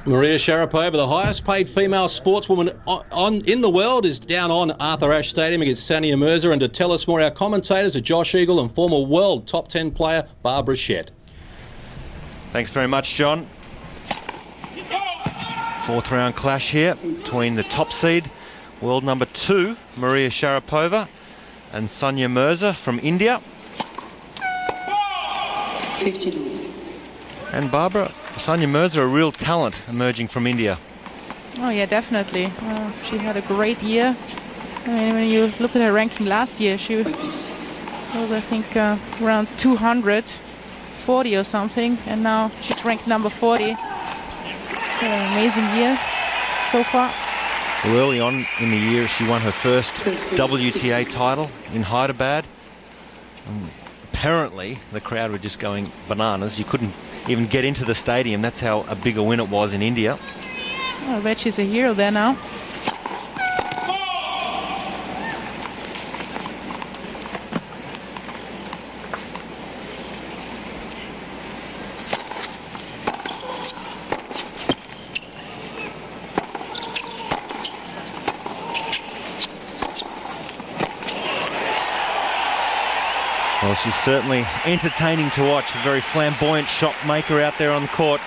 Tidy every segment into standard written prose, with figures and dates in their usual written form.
Maria Sharapova, the highest paid female sportswoman in the world, is down on Arthur Ashe Stadium against Sania Mirza. And to tell us more, our commentators are Josh Eagle and former world top 10 player Barbara Shett. Thanks very much, John. Fourth round clash here between the top seed, world number 2, Maria Sharapova, and Sania Mirza from India. 52. And Barbara, Sania Mirza, a real talent emerging from India. Oh yeah, definitely. She had a great year. I mean, when you look at her ranking last year, she was, I think, around 240 or something, and now she's ranked number 40. An amazing year so far. Well, early on in the year, she won her first WTA title in Hyderabad. Apparently, the crowd were just going bananas. You couldn't even get into the stadium. That's how a big a win it was in India. Oh, I bet she's a hero there now. Well, she's certainly entertaining to watch. A very flamboyant shot maker out there on the court.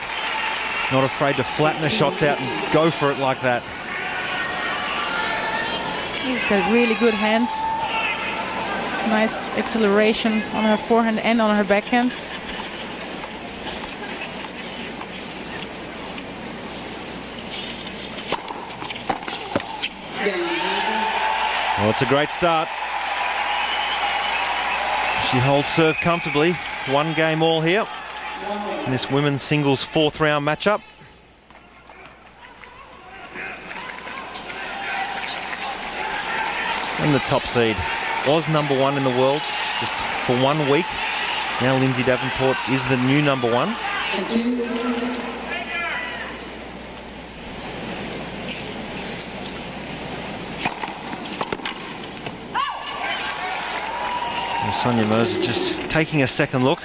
Not afraid to flatten her shots out and go for it like that. She's got really good hands. Nice acceleration on her forehand and on her backhand. Well, it's a great start. She holds serve comfortably. One game all here in this women's singles fourth round matchup. And the top seed was number 1 in the world just for 1 week. Now Lindsay Davenport is the new number 1. Sania Mirza just taking a second look.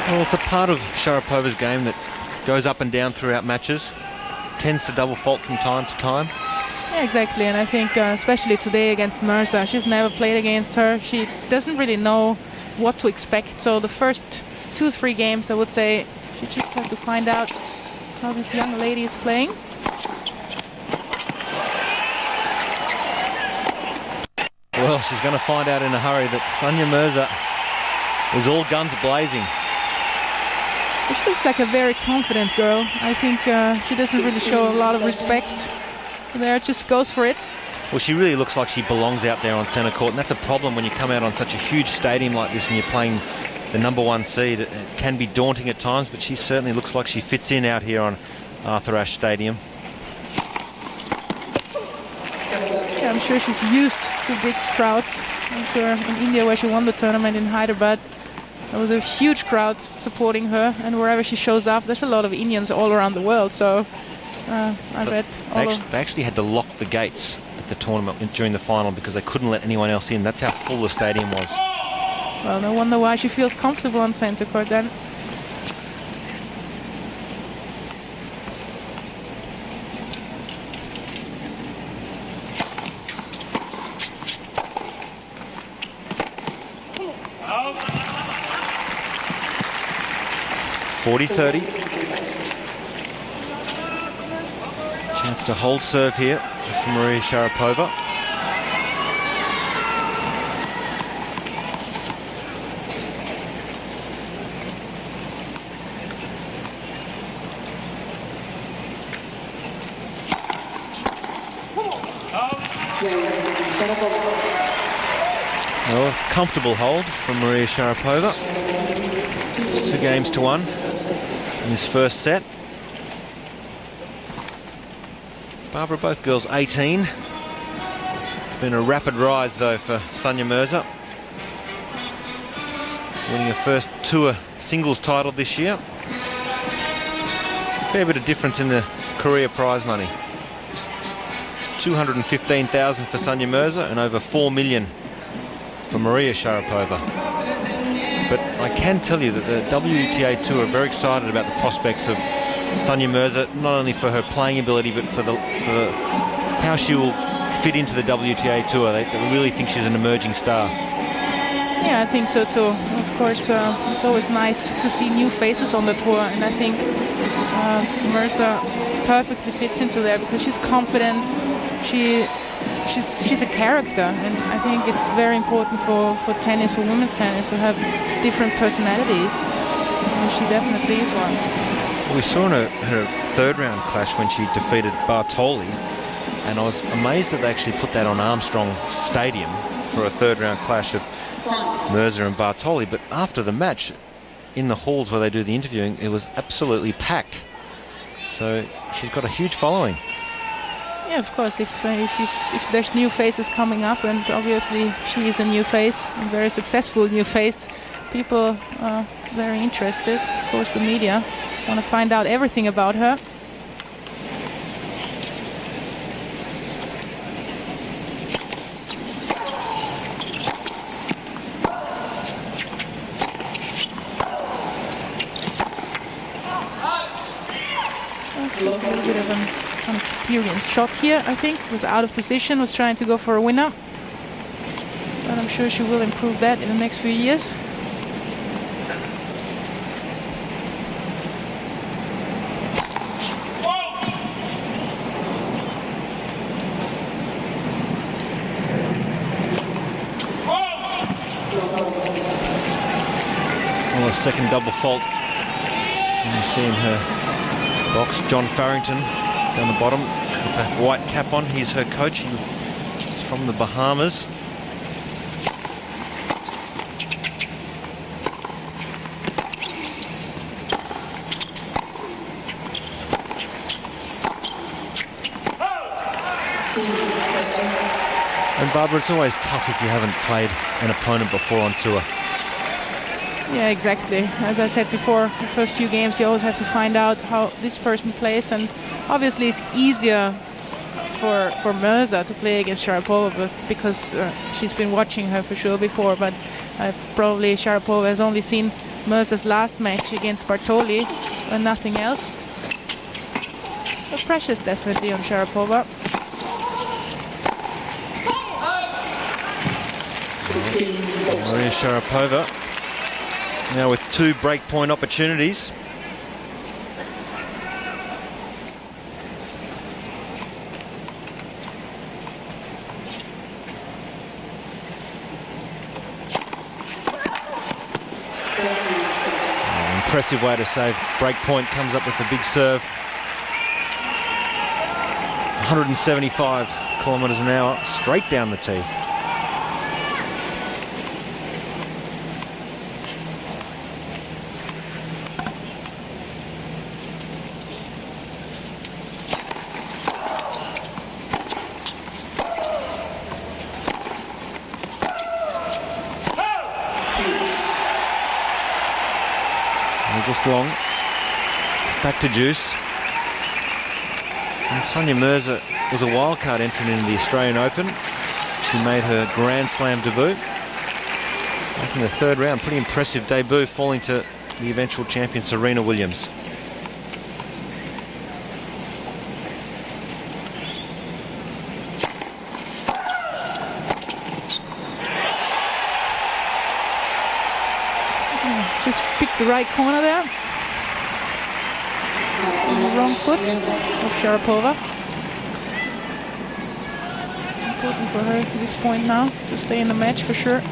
Well, it's a part of Sharapova's game that goes up and down throughout matches. Tends to double fault from time to time. Yeah, exactly, and I think especially today against Mirza, she's never played against her. She doesn't really know what to expect. So the first 2-3 games, I would say, she just has to find out how this young lady is playing. Well, she's going to find out in a hurry that Sania Mirza is all guns blazing. She looks like a very confident girl. I think she doesn't really show a lot of respect there, just goes for it. Well, she really looks like she belongs out there on centre court, and that's a problem when you come out on such a huge stadium like this and you're playing the number 1 seed. It can be daunting at times, but she certainly looks like she fits in out here on Arthur Ashe Stadium. Yeah, I'm sure she's used to big crowds. I'm sure in India, where she won the tournament in Hyderabad, there was a huge crowd supporting her, and wherever she shows up, there's a lot of Indians all around the world. So I bet they actually had to lock the gates at the tournament during the final because they couldn't let anyone else in. That's how full the stadium was. Well, no wonder why she feels comfortable on center court then. Oh. 40-30. Chance to hold serve here for Maria Sharapova. Well, a comfortable hold from Maria Sharapova. 2-1 in his first set. Barbara, both girls 18. It's been a rapid rise though for Sania Mirza, winning her first tour singles title this year. Fair bit of difference in the career prize money. 215,000 for Sania Mirza and over 4 million for Maria Sharapova. But I can tell you that the WTA Tour are very excited about the prospects of Sania Mirza, not only for her playing ability but for how she will fit into the WTA Tour. They really think she's an emerging star. Yeah, I think so too. Of course, it's always nice to see new faces on the tour, and I think Mirza perfectly fits into there because she's confident. She's a character, and I think it's very important for tennis, for women's tennis, to have different personalities, and she definitely is one. We saw in her third round clash when she defeated Bartoli, and I was amazed that they actually put that on Armstrong Stadium for a third round clash of Mirza and Bartoli. But after the match, in the halls where they do the interviewing, it was absolutely packed. So she's got a huge following. Yeah, of course, if there's new faces coming up, and obviously she is a new face, a very successful new face, people are very interested. Of course, the media want to find out everything about her. Just a little bit of an unexperienced shot here, I think. Was out of position, was trying to go for a winner. But I'm sure she will improve that in the next few years. Well, a second double fault. And you see in her box, John Farrington down the bottom with a white cap on. He's her coach. He's from the Bahamas. And Barbara, it's always tough if you haven't played an opponent before on tour. Yeah, exactly. As I said before, the first few games you always have to find out how this person plays, and obviously it's easier for Mirza to play against Sharapova because she's been watching her for sure before, but probably Sharapova has only seen Mirza's last match against Bartoli and nothing else. The pressure's definitely on Sharapova. Maria Sharapova now with 2 breakpoint opportunities. Impressive way to save breakpoint, comes up with a big serve. 175 kilometres an hour straight down the tee. Just long. Back to deuce. And Sania Mirza was a wildcard entrant into the Australian Open. She made her Grand Slam debut. Back in the third round, pretty impressive debut, falling to the eventual champion Serena Williams. Just picked the right corner there. On the wrong foot of Sharapova. It's important for her at this point now to stay in the match for sure.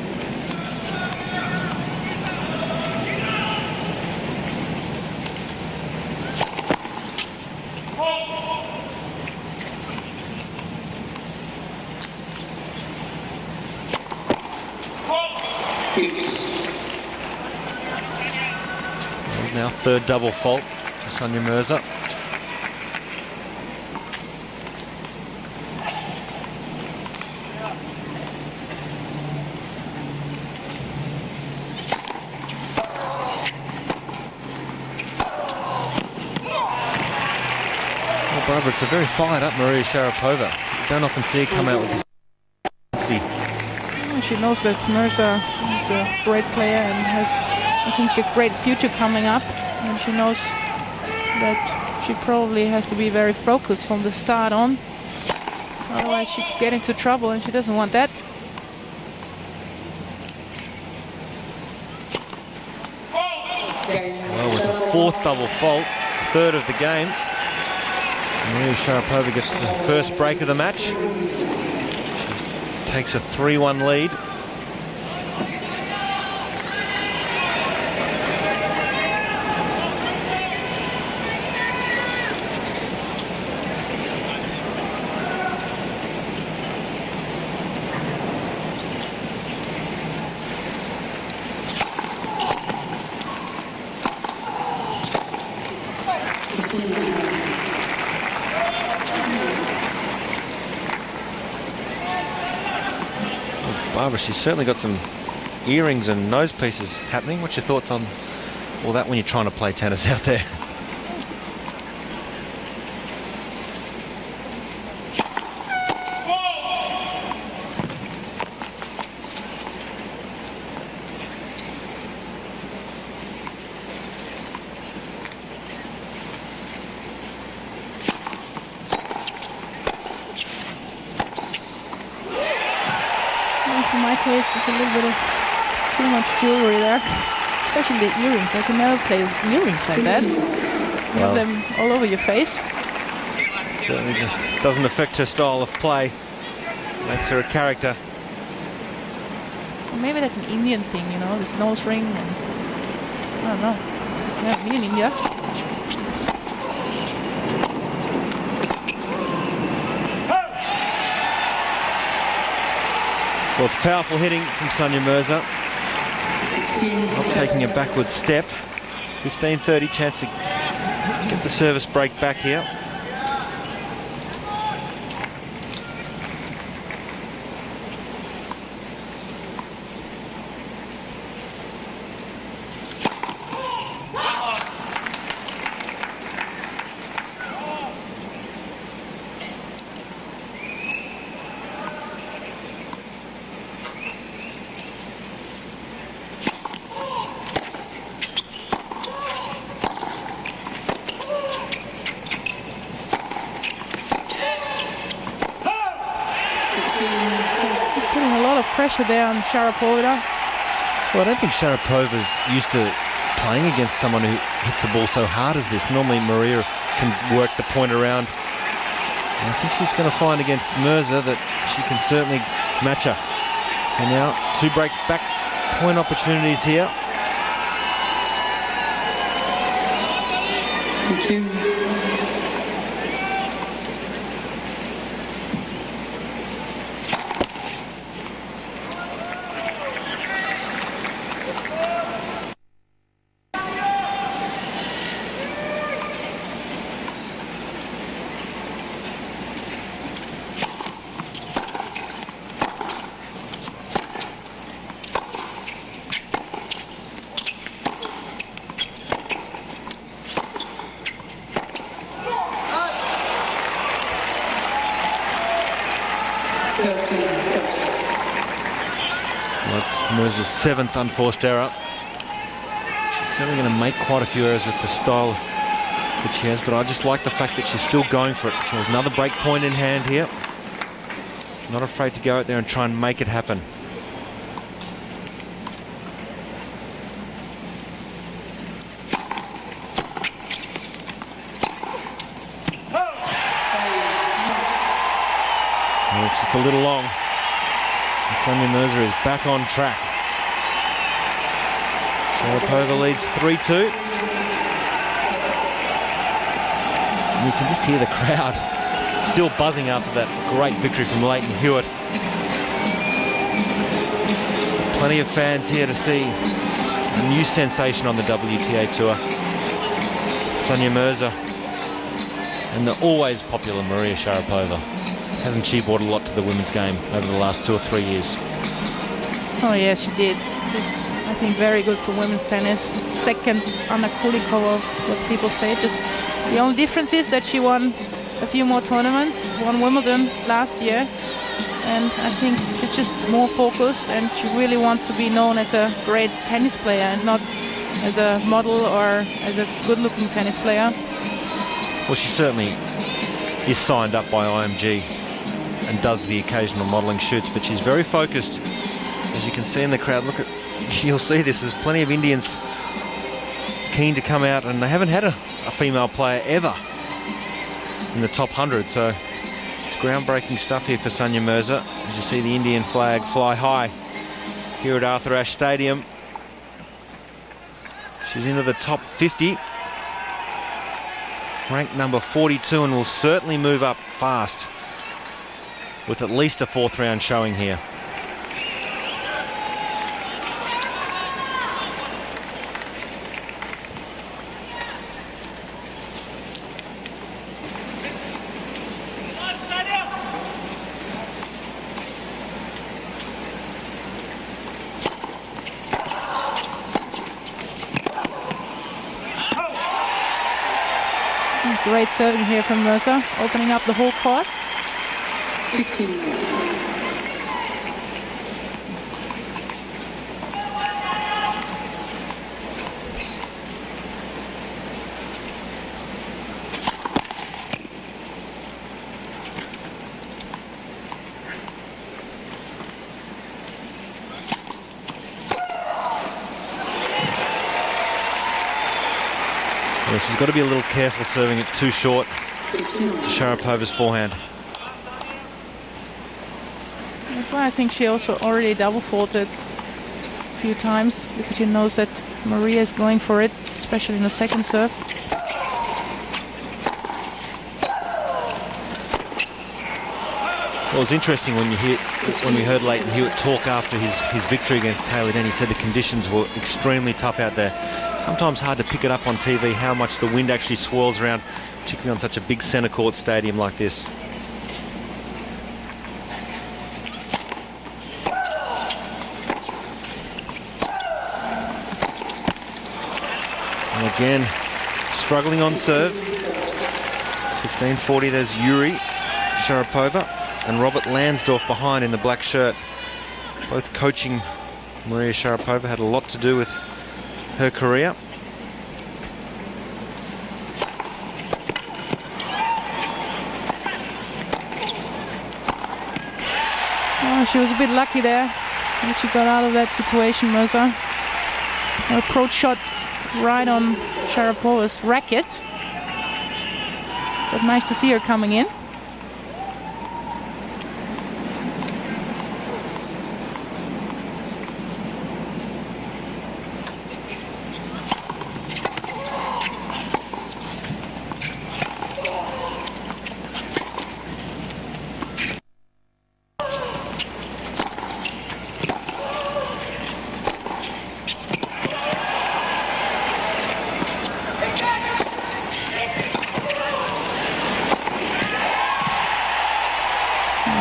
Now third double fault for Sania Mirza. Well, Barbara, it's a very fired up Maria Sharapova. You don't often see her come out with this intensity. She knows that Mirza is a great player and has, I think, a great future coming up. And she knows that she probably has to be very focused from the start on. Otherwise she could get into trouble, and she doesn't want that. Well, with the fourth double fault, third of the game, Maria Sharapova gets the first break of the match. She takes a 3-1 lead. Barbara, she's certainly got some earrings and nose pieces happening. What's your thoughts on all that when you're trying to play tennis out there? For my taste, it's a little bit of too much jewelry there, especially the earrings. I can never play with earrings like that. You have them all over your face. Certainly doesn't affect her style of play. Makes her a character. Well, maybe that's an Indian thing, you know, this nose ring, and I don't know. Yeah, me in India. Well, it's powerful hitting from Sania Mirza. Not taking a backward step. 15-30 chance to get the service break back here. Putting a lot of pressure there on Sharapova. Well, I don't think Sharapova's used to playing against someone who hits the ball so hard as this. Normally Maria can work the point around. And I think she's going to find against Mirza that she can certainly match her. So now 2 break back point opportunities here. Thank you. That's Mirza's 7th unforced error. She's certainly going to make quite a few errors with the style that she has, but I just like the fact that she's still going for it. She has another break point in hand here. Not afraid to go out there and try and make it happen. Well, it's just a little long. And Sania Mirza is back on track. Sharapova leads 3-2. And you can just hear the crowd still buzzing after that great victory from Leighton Hewitt. Plenty of fans here to see a new sensation on the WTA Tour. Sania Mirza and the always popular Maria Sharapova. Hasn't she brought a lot to the women's game over the last 2 or 3 years? Oh yes, she did. It's, I think, very good for women's tennis. Second Anna Kulikova, what people say. Just the only difference is that she won a few more tournaments, won Wimbledon last year, and I think she's just more focused, and she really wants to be known as a great tennis player and not as a model or as a good-looking tennis player. Well, she certainly is signed up by IMG and does the occasional modelling shoots, but she's very focused. As you can see in the crowd, look at, you'll see this, there's plenty of Indians keen to come out, and they haven't had a female player ever in the top 100, so it's groundbreaking stuff here for Sania Mirza. As you see the Indian flag fly high here at Arthur Ashe Stadium. She's into the top 50, ranked number 42, and will certainly move up fast with at least a 4th round showing here. Great serving here from Mirza, opening up the whole court. 15. Well, she's got to be a little careful serving it too short to Sharapova's forehand. That's why I think she also already double faulted a few times, because she knows that Maria is going for it, especially in the second serve. Well, it was interesting when we heard Leighton Hewitt talk after his victory against Taylor Den. He said the conditions were extremely tough out there. Sometimes hard to pick it up on TV how much the wind actually swirls around, particularly on such a big centre court stadium like this. And again, struggling on serve. 15-40, there's Yuri Sharapova and Robert Lansdorf behind in the black shirt. Both coaching Maria Sharapova, had a lot to do with her career. Oh, she was a bit lucky there when she got out of that situation, Mirza. Her approach shot right on Sharapova's racket. But nice to see her coming in.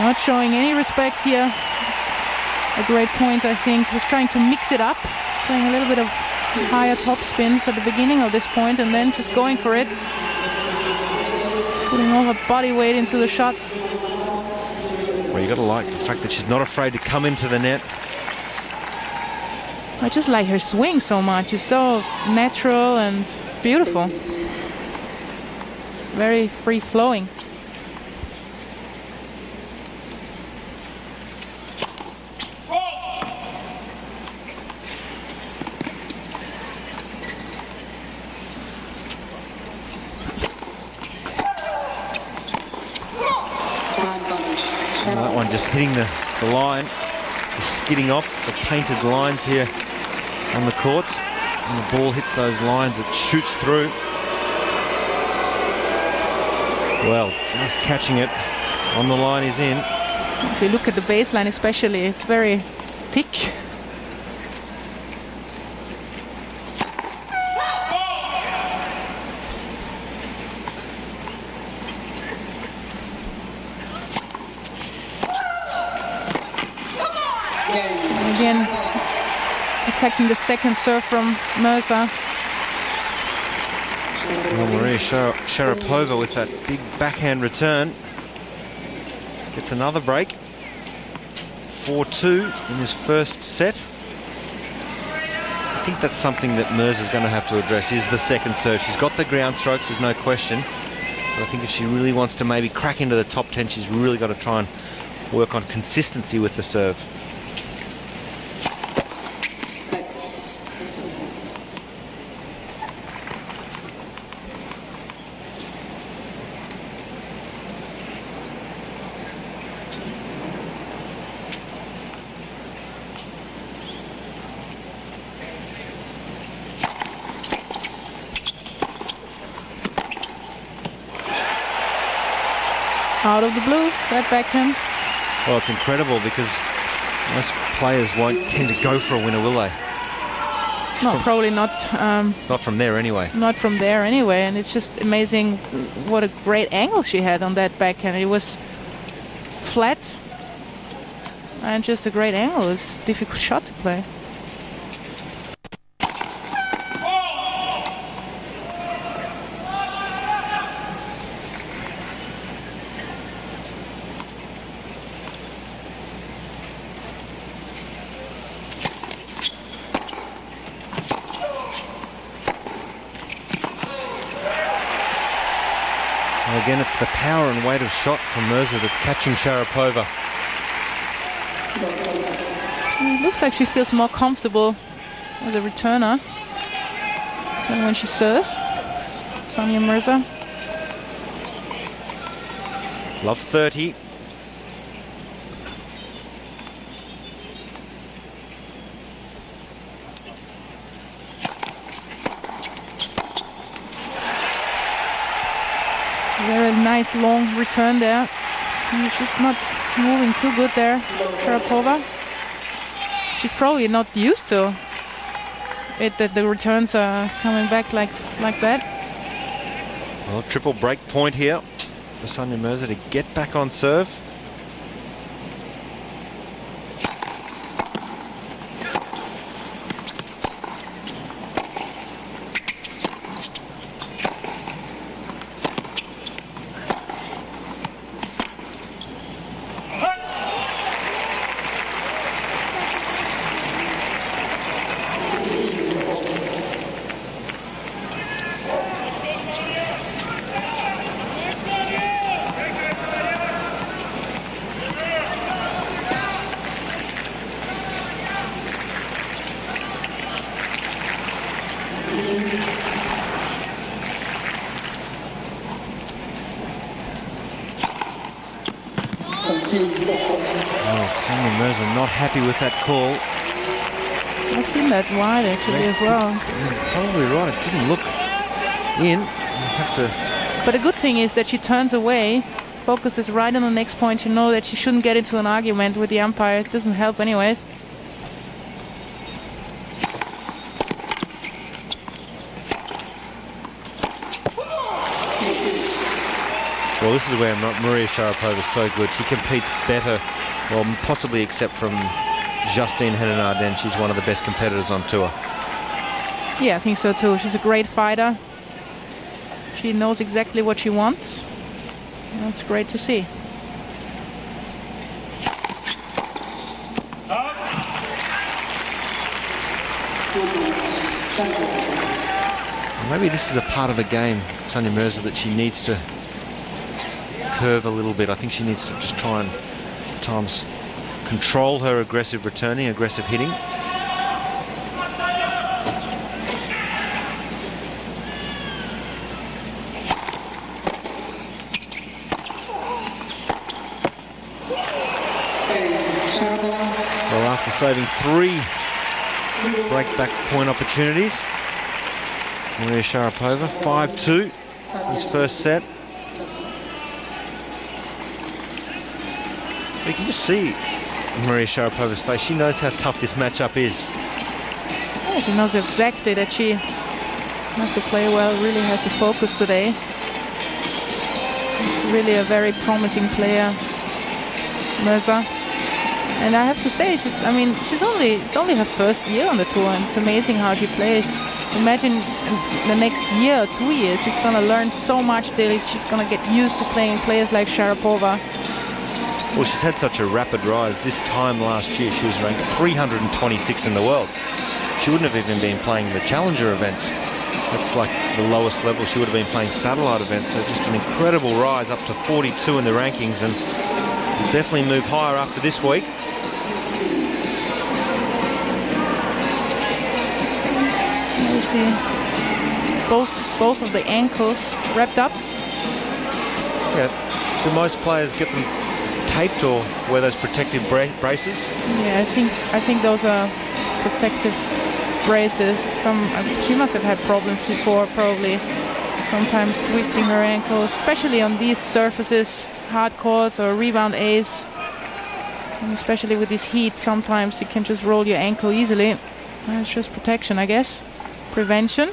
Not showing any respect here. It's a great point, I think. He's trying to mix it up, playing a little bit of higher top spins at the beginning of this point, and then just going for it, putting all her body weight into the shots. Well, you got to like the fact that she's not afraid to come into the net. I just like her swing so much. It's so natural and beautiful. Very free-flowing. And that one just hitting the line, just skidding off the painted lines here on the courts. And the ball hits those lines, it shoots through. Well, just catching it on the line is in. If you look at the baseline especially, it's very thick. And again, attacking the second serve from Mirza. Well, Maria Sharapova with that big backhand return gets another break. 4-2 in his first set. I think that's something that Mirza's going to have to address, is the second serve. She's got the ground strokes, there's no question. But I think if she really wants to maybe crack into the top 10, she's really got to try and work on consistency with the serve. Out of the blue, that backhand. Well, it's incredible because most players won't tend to go for a winner, will they? No, probably not. Not from there anyway. Not from there anyway, and it's just amazing what a great angle she had on that backhand. It was flat and just a great angle. It's a difficult shot to play. Again, it's the power and weight of shot from Mirza that's catching Sharapova. It looks like she feels more comfortable as a returner than when she serves. Sania Mirza. Love 30. Very nice long return there. And she's not moving too good there, Sharapova. She's probably not used to it, that the returns are coming back like that. Well, triple break point here for Sania Mirza to get back on serve. Oh, Sania Mirza not happy with that call. I've seen that wide actually as well. Probably right, it didn't look in. You have to. But the good thing is that she turns away, focuses right on the next point. You know that she shouldn't get into an argument with the umpire. It doesn't help anyways. Well, this is where Maria Sharapova is so good. She competes better, well, possibly except from Justine Henin-Ardenne. She's one of the best competitors on tour. Yeah, I think so too. She's a great fighter. She knows exactly what she wants. That's great to see. Maybe this is a part of the game, Sania Mirza, that she needs to curve a little bit. I think she needs to just try and at times control her aggressive returning, aggressive hitting. Well, after saving 3 break-back point opportunities, Maria Sharapova 5-2 his first set. You can just see Maria Sharapova's face. She knows how tough this matchup is. Yeah, she knows exactly that she has to play well, really has to focus today. She's really a very promising player, Mirza. And I have to say, it's only her first year on the tour, and it's amazing how she plays. imagine in the next year or 2 years, she's going to learn so much still. She's going to get used to playing players like Sharapova. Well, she's had such a rapid rise. This time last year, she was ranked 326 in the world. She wouldn't have even been playing the challenger events. That's like the lowest level. She would have been playing satellite events. So just an incredible rise up to 42 in the rankings, and will definitely move higher after this week. You see both of the ankles wrapped up. Yeah. Do most players get them taped or wear those protective braces? Yeah, I think those are protective braces. She must have had problems before, probably. Sometimes twisting her ankles, especially on these surfaces, hard courts or rebound ace. And especially with this heat, sometimes you can just roll your ankle easily. It's just protection, I guess. Prevention.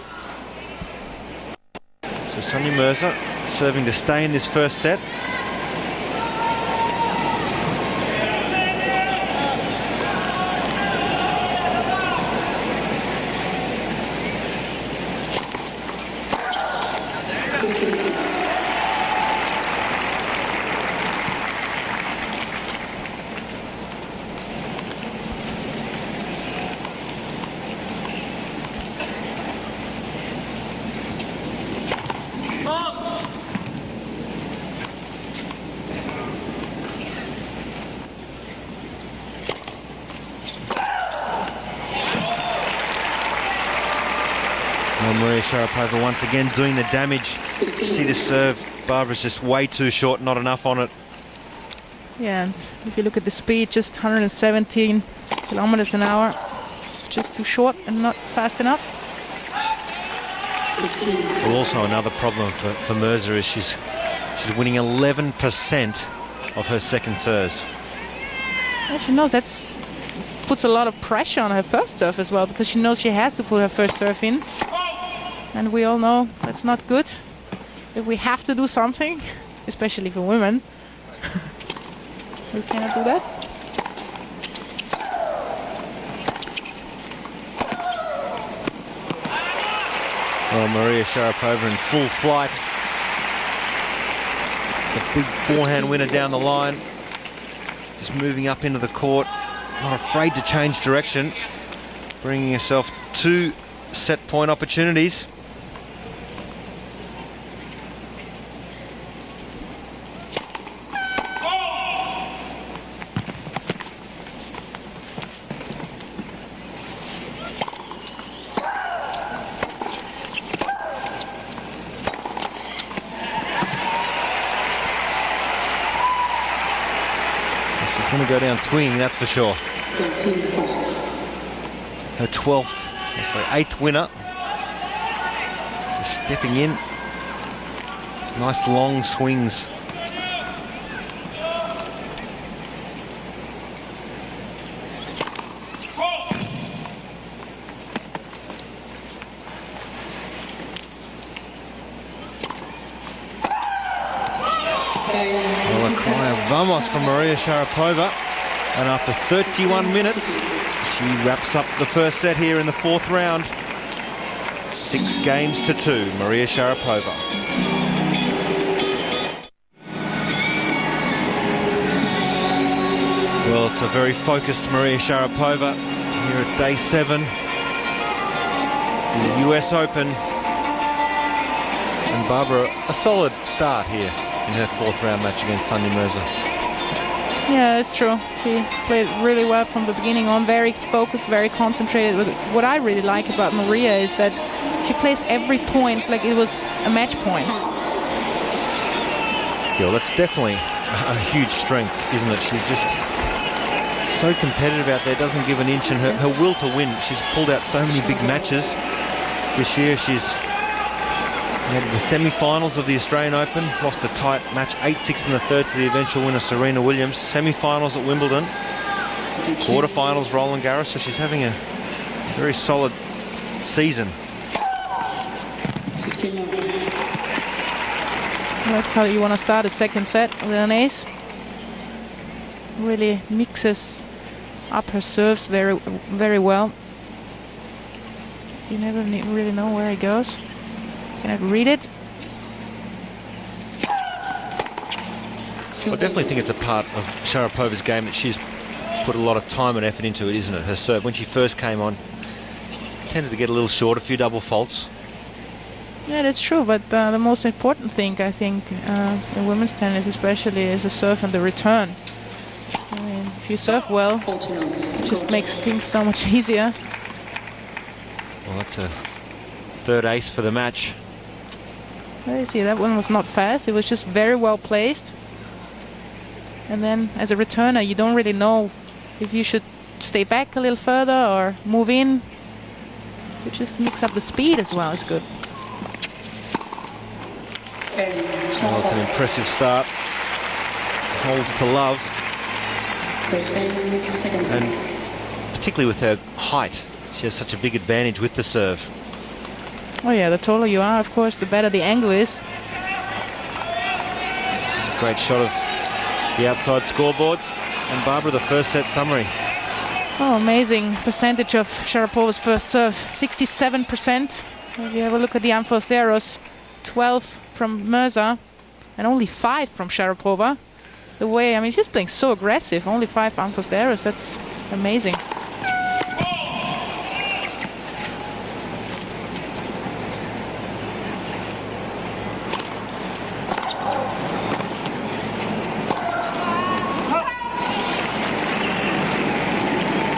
So Sania Mirza serving to stay in this first set. Maria Sharapova once again doing the damage. You see the serve, Barbara's just way too short, not enough on it. Yeah, and if you look at the speed, just 117 kilometers an hour. It's just too short and not fast enough. Well, also another problem for Mirza is she's winning 11% of her second serves. Well, she knows that's puts a lot of pressure on her first serve as well, because she knows she has to put her first serve in. And we all know that's not good. If we have to do something, especially for women, we cannot do that. Well, Maria Sharapova in full flight. The big forehand winner down the line. Just moving up into the court. Not afraid to change direction. Bringing herself 2 set point opportunities. Going to go down swinging, that's for sure. Her 8th winner. Just stepping in. Nice long swings. Well, a cry of vamos from Maria Sharapova, and after 31 minutes she wraps up the first set here in the 4th round. 6 games to 2, Maria Sharapova. Well, it's a very focused Maria Sharapova here at day 7, the US Open. And Barbara, a solid start here in her 4th round match against Sania Mirza. Yeah, it's true. She played really well from the beginning on, very focused, very concentrated. What I really like about Maria is that she plays every point like it was a match point. Yeah, well, that's definitely a huge strength, isn't it? She's just so competitive out there, doesn't give an inch, and her will to win. She's pulled out so many big matches this year. She's had the semi-finals of the Australian Open, lost a tight match 8-6 in the 3rd to the eventual winner Serena Williams. Semi-finals at Wimbledon, quarter-finals Roland Garros. So she's having a very solid season. That's how you want to start a second set with an ace. Really mixes up her serves very, very well. You never really know where he goes. Cannot read it. I definitely think it's a part of Sharapova's game that she's put a lot of time and effort into it, isn't it? Her serve, when she first came on, tended to get a little short, a few double faults. Yeah, that's true, but the most important thing, I think, in women's tennis especially, is the serve and the return. I mean, if you serve well, it just makes things so much easier. Well, that's a third ace for the match. There you see, that one was not fast, it was just very well placed. And then, as a returner, you don't really know if you should stay back a little further or move in. You just mix up the speed as well, it's good. Well, it's an impressive start. Holes to love. And particularly with her height, she has such a big advantage with the serve. Oh yeah, the taller you are, of course, the better the angle is. It's a great shot of the outside scoreboards. And Barbara, the first set summary. Oh, amazing percentage of Sharapova's first serve, 67%. If you have a look at the Amphosteros, 12 from Mirza and only 5 from Sharapova. The way, I mean, she's playing so aggressive, only 5 Amphosteros, that's amazing.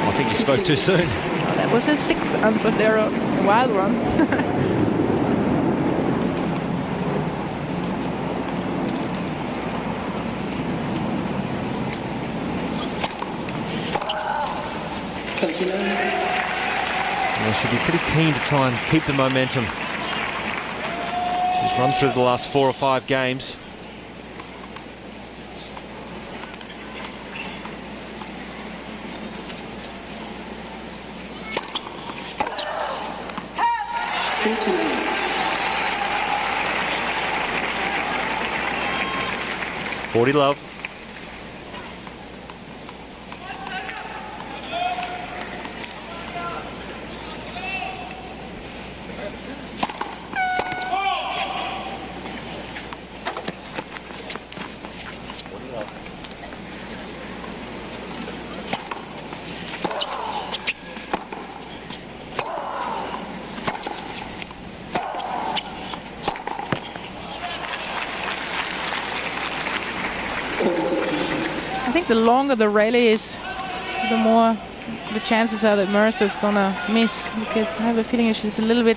I think you spoke too soon. Oh, that was a 6th Ampostero, a wild one. Well, she'll be pretty keen to try and keep the momentum. She's run through the last 4 or 5 games. Forty love. I think the longer the rally is, the more the chances are that Mirza's gonna miss. Because I have a feeling she's a little bit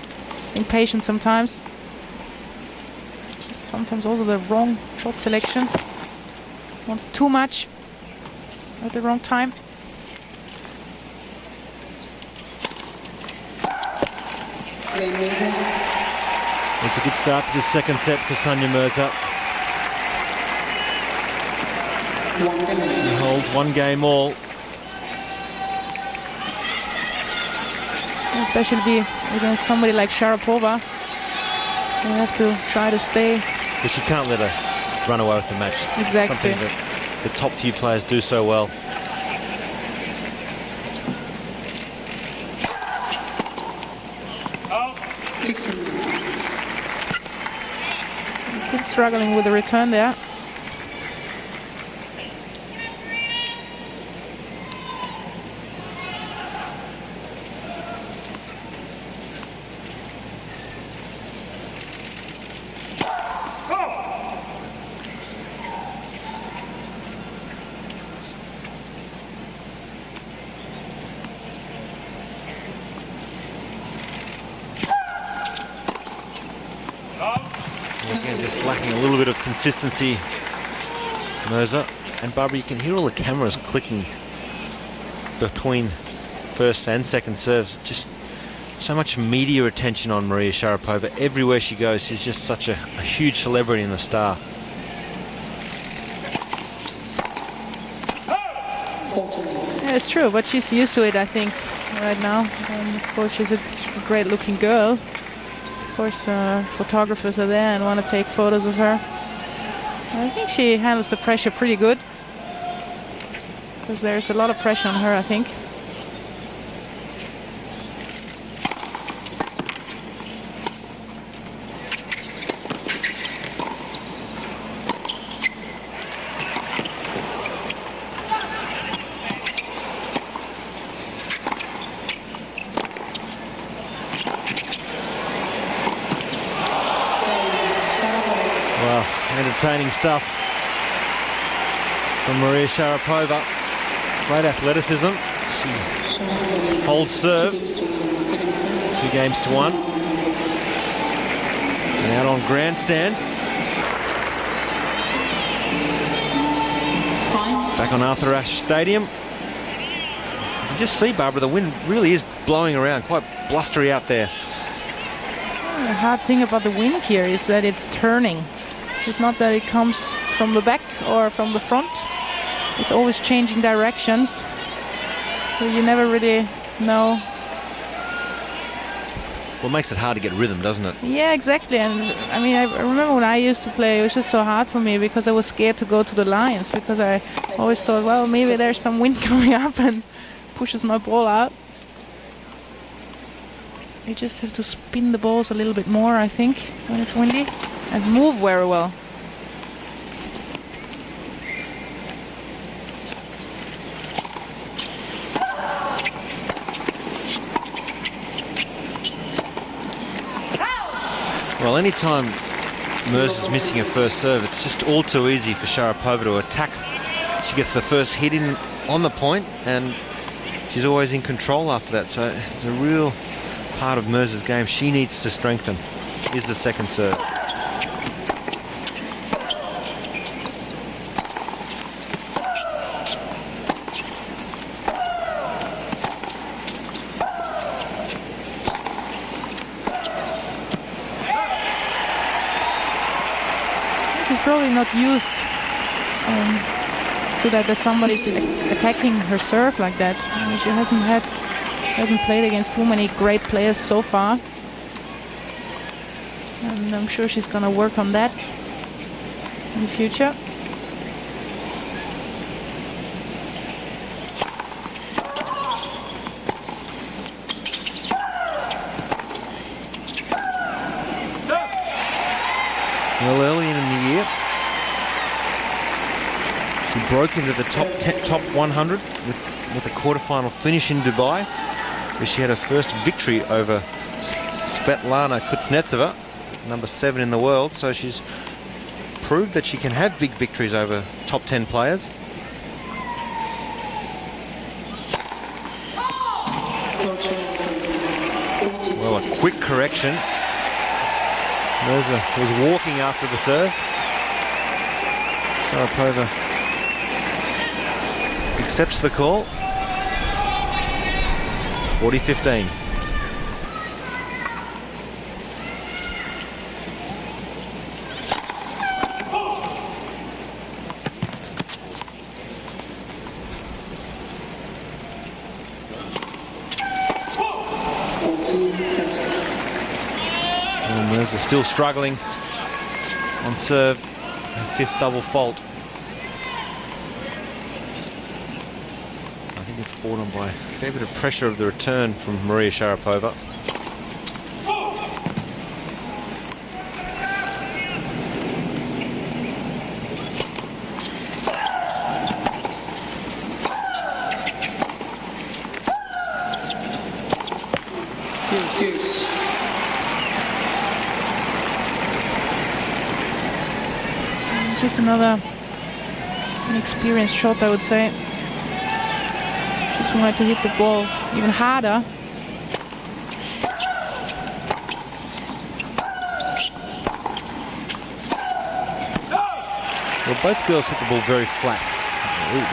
impatient sometimes. Just sometimes also the wrong shot selection. Wants too much at the wrong time. It's a good start to the second set for Sania Mirza. He holds 1 game all. Especially against somebody like Sharapova. You have to try to stay. But she can't let her run away with the match. Exactly. Something that the top few players do so well. Still struggling with the return there. Again, just lacking a little bit of consistency, Mirza. And Barbara, you can hear all the cameras clicking between first and second serves. Just so much media attention on Maria Sharapova. Everywhere she goes, she's just such a huge celebrity and a star. Yeah, it's true, but she's used to it, I think, right now. And of course, she's a great-looking girl. Of course, photographers are there and want to take photos of her. I think she handles the pressure pretty good, because there's a lot of pressure on her, I think. entertaining stuff from Maria Sharapova. Great athleticism. She holds serve. 2 games to 1. And out on grandstand. Back on Arthur Ashe Stadium. You can just see, Barbara, the wind really is blowing around, quite blustery out there. The hard thing about the wind here is that it's turning. It's not that it comes from the back or from the front. It's always changing directions. So you never really know. Well, it makes it hard to get rhythm, doesn't it? Yeah, exactly. And I mean, I remember when I used to play, it was just so hard for me because I was scared to go to the lines, because I always thought, well, maybe there's some wind coming up and pushes my ball out. You just have to spin the balls a little bit more, I think, when it's windy, and move very well. Well, anytime Mirza's missing her first serve, it's just all too easy for Sharapova to attack. She gets the first hit in on the point, and she's always in control after that. So it's a real part of Mirza's game she needs to strengthen, is the second serve. She's probably not used to that somebody's attacking her serve like that. I mean, she hasn't played against too many great players so far, and I'm sure she's gonna work on that in the future. Well, early in the year, she broke into the top 100 with a quarterfinal finish in Dubai, where she had her first victory over Svetlana Kuznetsova, number 7 in the world. So she's proved that she can have big victories over top 10 players. Well, a quick correction. Mirza was walking after the serve. Sharapova accepts the call. 40-15. Mirza still struggling on serve, her 5th double fault. I think it's brought on by a fair bit of pressure of the return from Maria Sharapova. Just another inexperienced shot, I would say. Just wanted to hit the ball even harder. Well, both girls hit the ball very flat.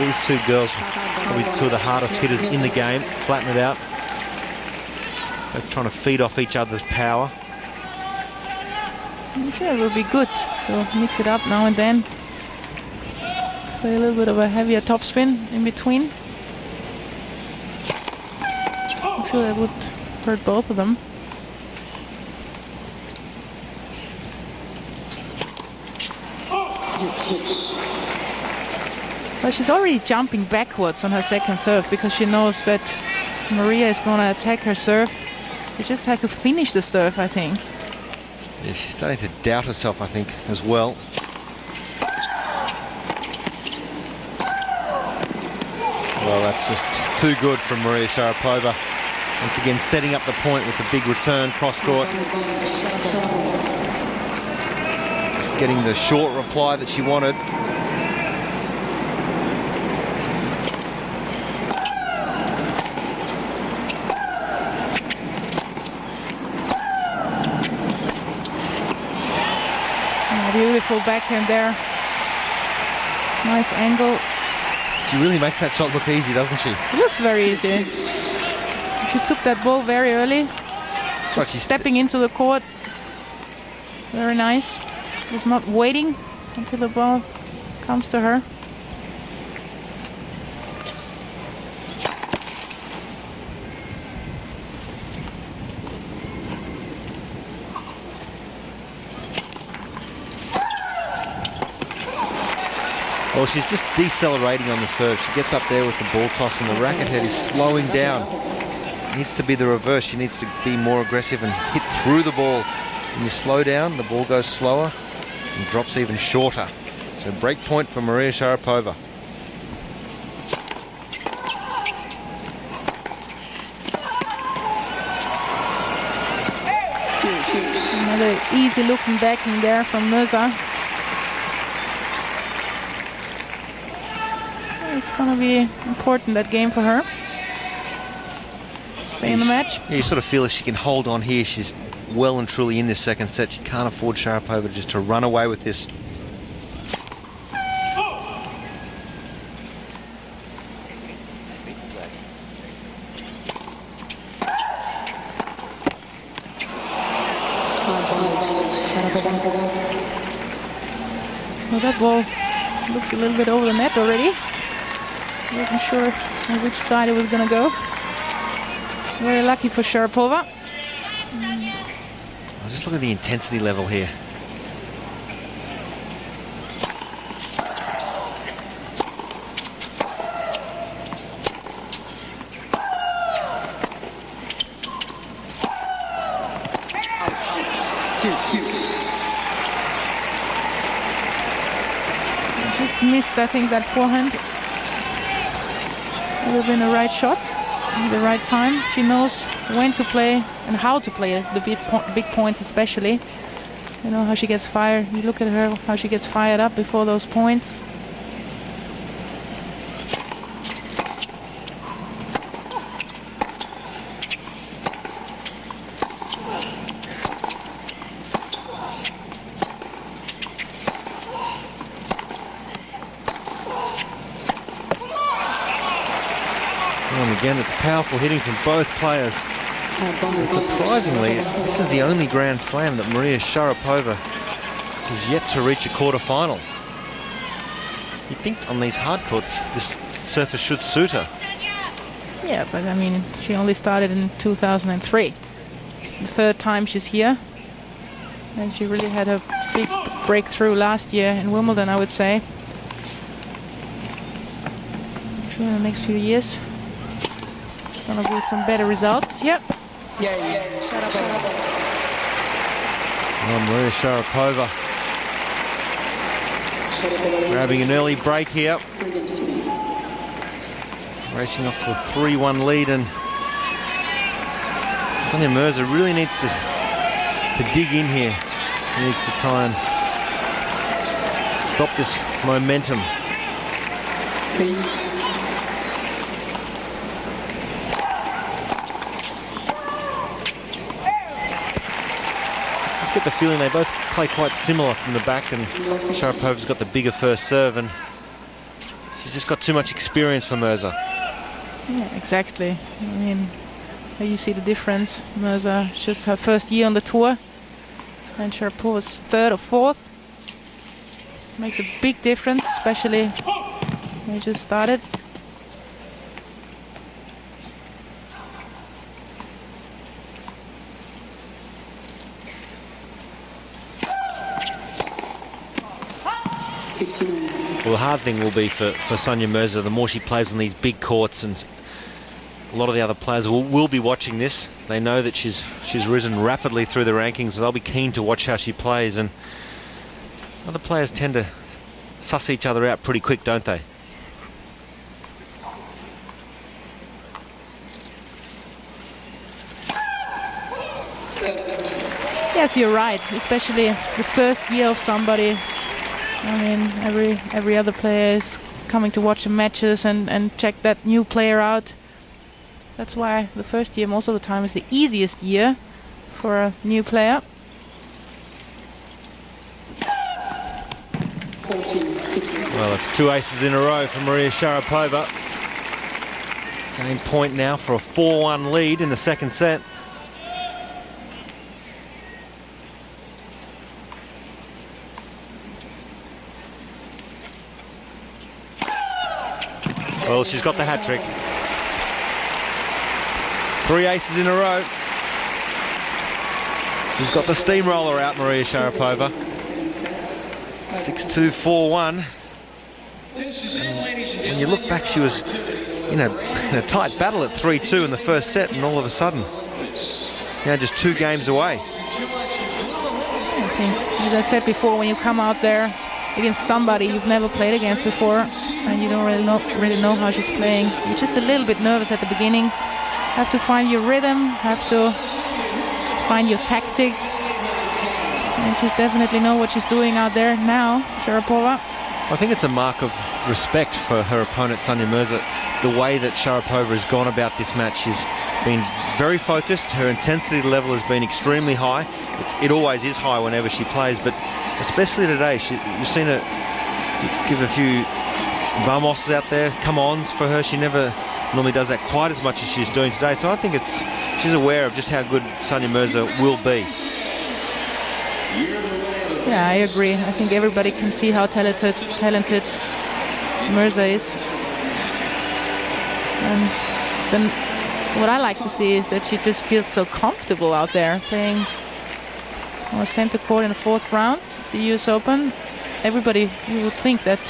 These two girls are probably 2 of the hardest hitters in the game. Flatten it out. Both trying to feed off each other's power. I'm sure it will be good to mix it up now and then. Play a little bit of a heavier topspin in between. I'm sure that would hurt both of them. But she's already jumping backwards on her second serve because she knows that Maria is going to attack her serve. She just has to finish the serve, I think. Yeah, she's starting to doubt herself, I think, as well. Well, that's just too good from Maria Sharapova. Once again, setting up the point with the big return cross-court. getting the short reply that she wanted. Beautiful backhand there. Nice angle. She really makes that shot look easy, doesn't she? It looks very easy. She took that ball very early. Just stepping into the court. Very nice. Just not waiting until the ball comes to her. Well, she's just decelerating on the serve. She gets up there with the ball toss and the racket head is slowing down. It needs to be the reverse. She needs to be more aggressive and hit through the ball. When you slow down, the ball goes slower and drops even shorter. So break point for Maria Sharapova. Another easy looking backhand there from Mirza. It's going to be important, that game for her. Stay in the match. Yeah, you sort of feel if she can hold on here, she's well and truly in this second set. She can't afford Sharapova just to run away with this. Well, that ball looks a little bit over the net already. Wasn't sure on which side it was going to go. Very lucky for Sharapova. Just look at the intensity level here. Just missed, I think, that forehand. Would have been the right shot at the right time. She knows when to play and how to play the big points, especially. You know how she gets fired. You look at her, how she gets fired up before those points. And again, it's powerful hitting from both players. And surprisingly, this is the only Grand Slam that Maria Sharapova has yet to reach a quarter-final. You'd think on these hard courts, this surface should suit her. Yeah, but I mean, she only started in 2003. It's the third time she's here. And she really had a big breakthrough last year in Wimbledon, I would say. In the next few years, it's gonna be some better results. Yep. Maria Sharapova grabbing an early break here. Racing off to a 3-1 lead, and Sania Mirza really needs to dig in here. She needs to try and stop this momentum. Get the feeling they both play quite similar from the back, and Sharapova's got the bigger first serve, and she's just got too much experience for Mirza. Yeah, exactly. I mean, you see the difference. Mirza, it's just her first year on the tour, and Sharapova's third or fourth. Makes a big difference, especially when you just started. Well, the hard thing will be for Sania Mirza, the more she plays on these big courts, and a lot of the other players will be watching this. They know that she's risen rapidly through the rankings, so they'll be keen to watch how she plays, and other players tend to suss each other out pretty quick, don't they? Yes, you're right. Especially the first year of somebody. I mean, every other player is coming to watch the matches and check that new player out. That's why the first year most of the time is the easiest year for a new player. 14-15. Well, it's 2 aces in a row for Maria Sharapova. Game point now for a 4-1 lead in the second set. Well, she's got the hat trick. 3 aces in a row. She's got the steamroller out, Maria Sharapova. 6-2, 4-1. When you look back, she was in a tight battle at 3-2 in the first set, and all of a sudden, now just 2 games away. I think, as I said before, when you come out there against somebody you've never played against before, and you don't really know how she's playing, you're just a little bit nervous at the beginning. Have to find your rhythm, have to find your tactic, and she's definitely know what she's doing out there now, Sharapova. I think it's a mark of respect for her opponent, Sania Mirza, the way that Sharapova has gone about this match. She's been very focused. Her intensity level has been extremely high. It always is high whenever she plays, but especially today, you've seen her give a few vamos out there, come-ons for her. She never normally does that quite as much as she's doing today, so I think she's aware of just how good Sania Mirza will be. Yeah, I agree. I think everybody can see how talented Mirza is. And then what I like to see is that she just feels so comfortable out there playing on center court in the 4th round, the US Open. Everybody, you would think that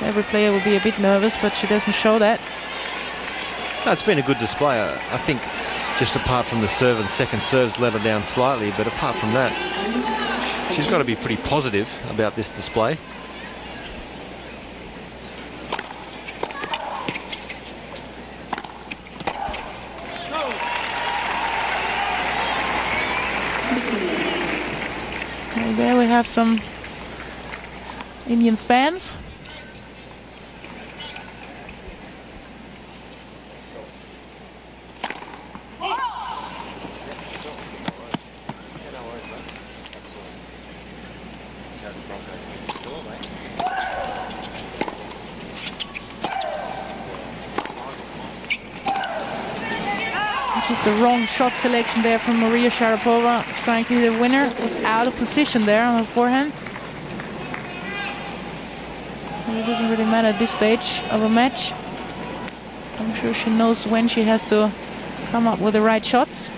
every player would be a bit nervous, but she doesn't show that. No, it's been a good display. I think just apart from the serve and second serves let her down slightly, but apart from that, she's got to be pretty positive about this display. Okay, there we have some Indian fans. Just the wrong shot selection there from Maria Sharapova. Trying to hit a winner. Was out of position there on her forehand. But it doesn't really matter at this stage of a match. I'm sure she knows when she has to come up with the right shots.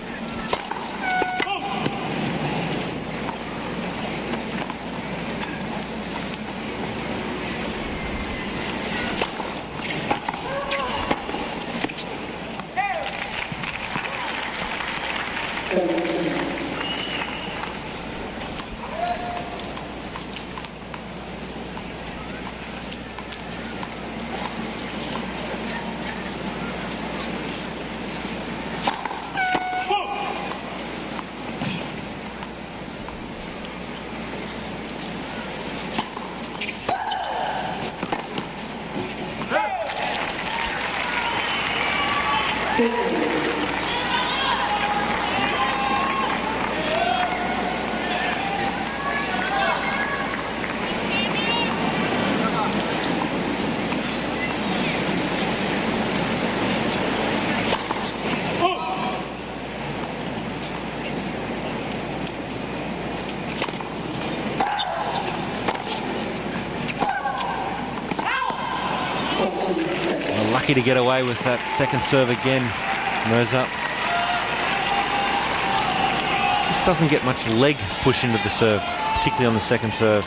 Lucky to get away with that second serve again, Mirza. Just doesn't get much leg push into the serve, particularly on the second serve.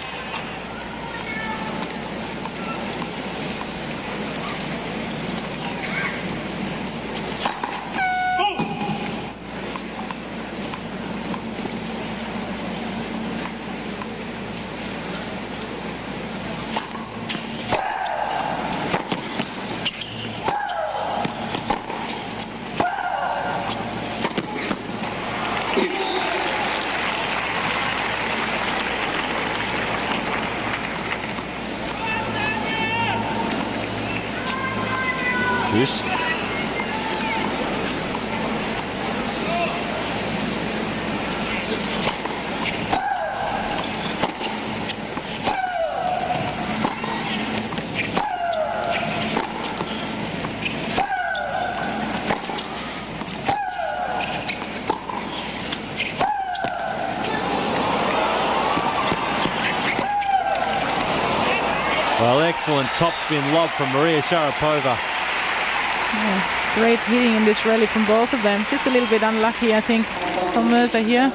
loose. Well, excellent topspin lob from Maria Sharapova. Yeah, great hitting in this rally from both of them. Just a little bit unlucky, I think, from Mirza here.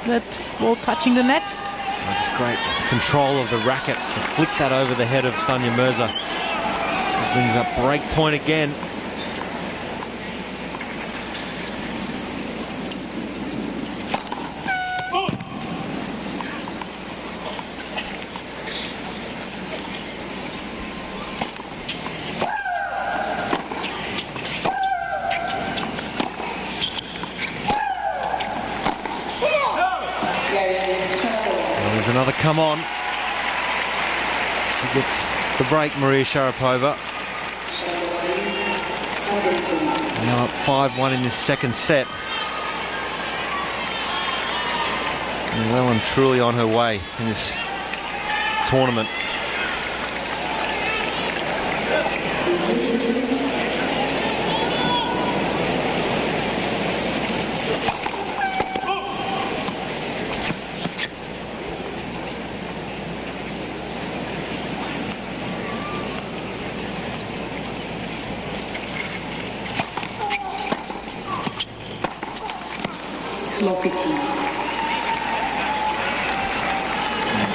That ball touching the net. That's great control of the racket to flick that over the head of Sania Mirza. It brings up break point again. There's another come on. She gets the break, Maria Sharapova. Now up 5-1 in this second set. And well and truly on her way in this tournament.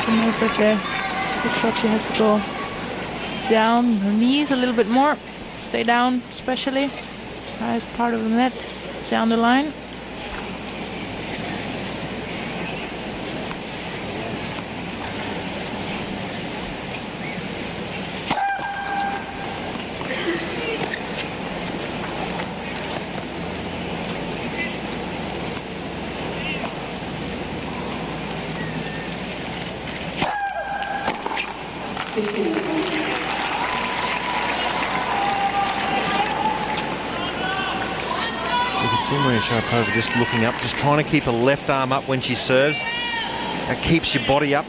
She knows that this shot she has to go down her knees a little bit more. Stay down, especially highest part of the net, down the line. Maria Sharapova just looking up, just trying to keep her left arm up when she serves. That keeps your body up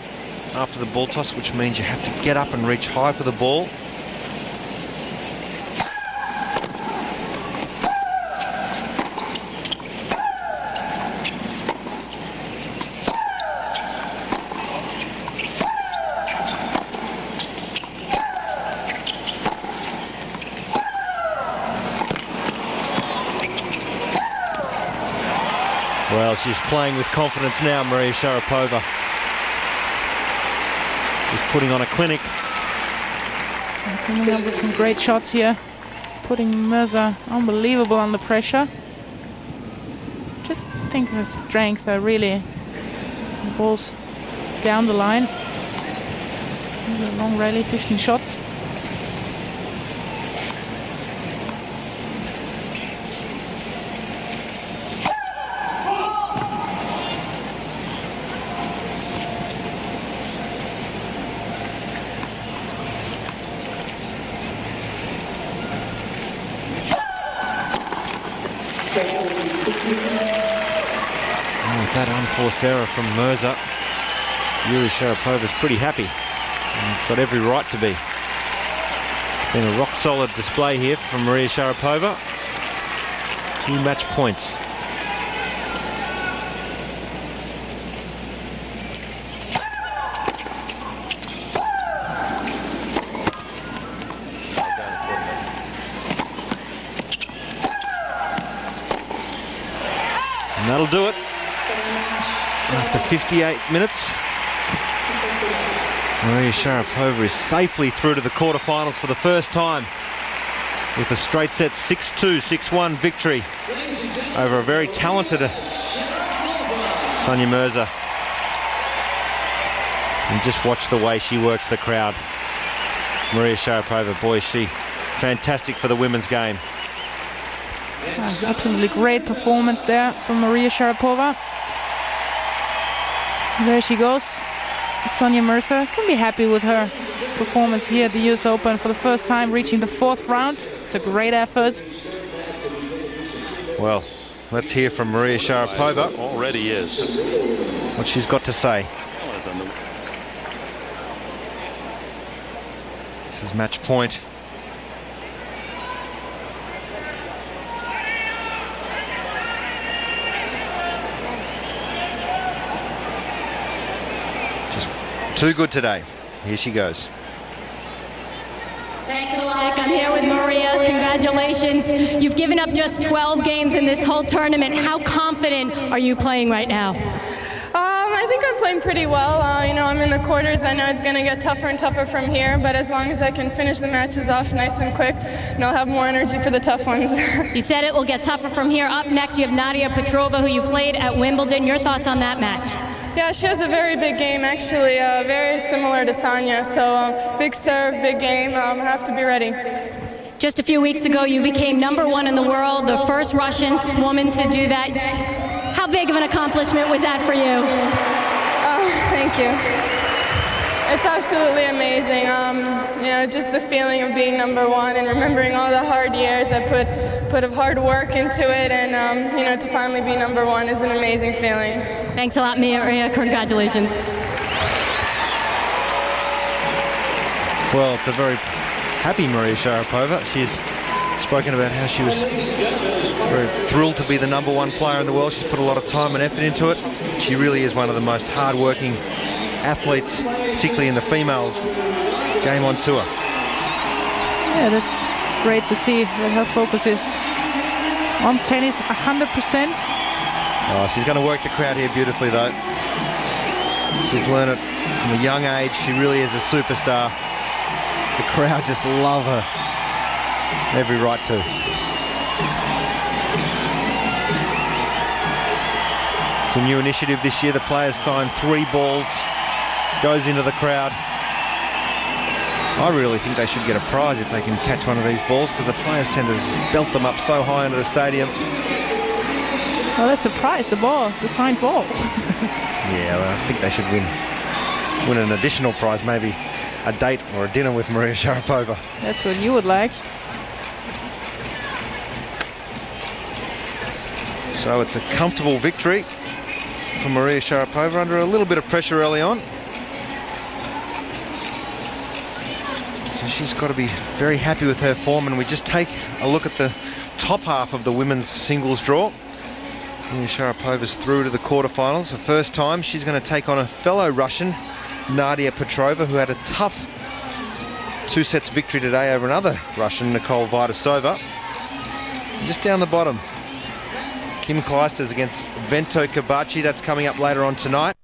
after the ball toss, which means you have to get up and reach high for the ball. Well, she's playing with confidence now, Maria Sharapova. She's putting on a clinic. And coming up with some great shots here. Putting Mirza unbelievable under pressure. Just think her strength, really. The ball's down the line. A long rally, 15 shots. With that unforced error from Mirza, Maria Sharapova's pretty happy. And it's got every right to be. It's been a rock-solid display here from Maria Sharapova. 2 match points. And that'll do it. After 58 minutes, Maria Sharapova is safely through to the quarterfinals for the first time with a straight set 6-2, 6-1 victory over a very talented Sania Mirza. And just watch the way she works the crowd. Maria Sharapova, boy, she fantastic for the women's game. Absolutely great performance there from Maria Sharapova. There she goes. Sania Mirza can be happy with her performance here at the US Open for the first time, reaching the 4th round. It's a great effort. Well, let's hear from Maria Sharapova. Already is. What she's got to say. This is match point. Just too good today. Here she goes. Thanks a lot. I'm here with Maria. Congratulations. You've given up just 12 games in this whole tournament. How confident are you playing right now? I think I'm playing pretty well. I'm in the quarters. I know it's going to get tougher and tougher from here, but as long as I can finish the matches off nice and quick, I'll have more energy for the tough ones. You said it will get tougher from here. Up next, you have Sania Petrova, who you played at Wimbledon. Your thoughts on that match? Yeah, she has a very big game, actually, very similar to Sania. So big serve, big game. I have to be ready. Just a few weeks ago, you became #1 in the world, the first Russian woman to do that. How big of an accomplishment was that for you? Thank you. It's absolutely amazing. Just the feeling of being #1 and remembering all the hard years I put of hard work into it, and to finally be #1 is an amazing feeling. Thanks a lot, Maria. Congratulations. Well, it's a very happy Maria Sharapova. She's spoken about how she was very thrilled to be the #1 player in the world. She's put a lot of time and effort into it. She really is one of the most hard-working athletes, particularly in the females game on tour. Yeah, that's great to see that her focus is on tennis 100%. Oh, she's going to work the crowd here beautifully, though. She's learned it from a young age. She really is a superstar. The crowd just love her. Every right to. It's a new initiative this year. The players sign 3 balls, goes into the crowd. I really think they should get a prize if they can catch one of these balls, because the players tend to just belt them up so high into the stadium. Well, that's a prize, the ball, the signed ball. Yeah, well, I think they should win an additional prize, maybe a date or a dinner with Maria Sharapova. That's what you would like. So it's a comfortable victory for Maria Sharapova under a little bit of pressure early on. So she's got to be very happy with her form, and we just take a look at the top half of the women's singles draw. Maria Sharapova's through to the quarterfinals. The first time she's going to take on a fellow Russian, Sania Petrova, who had a tough 2 sets victory today over another Russian, Nicole Vidasova. And just down the bottom, Kim Clijsters against Vento Kabachi. That's coming up later on tonight.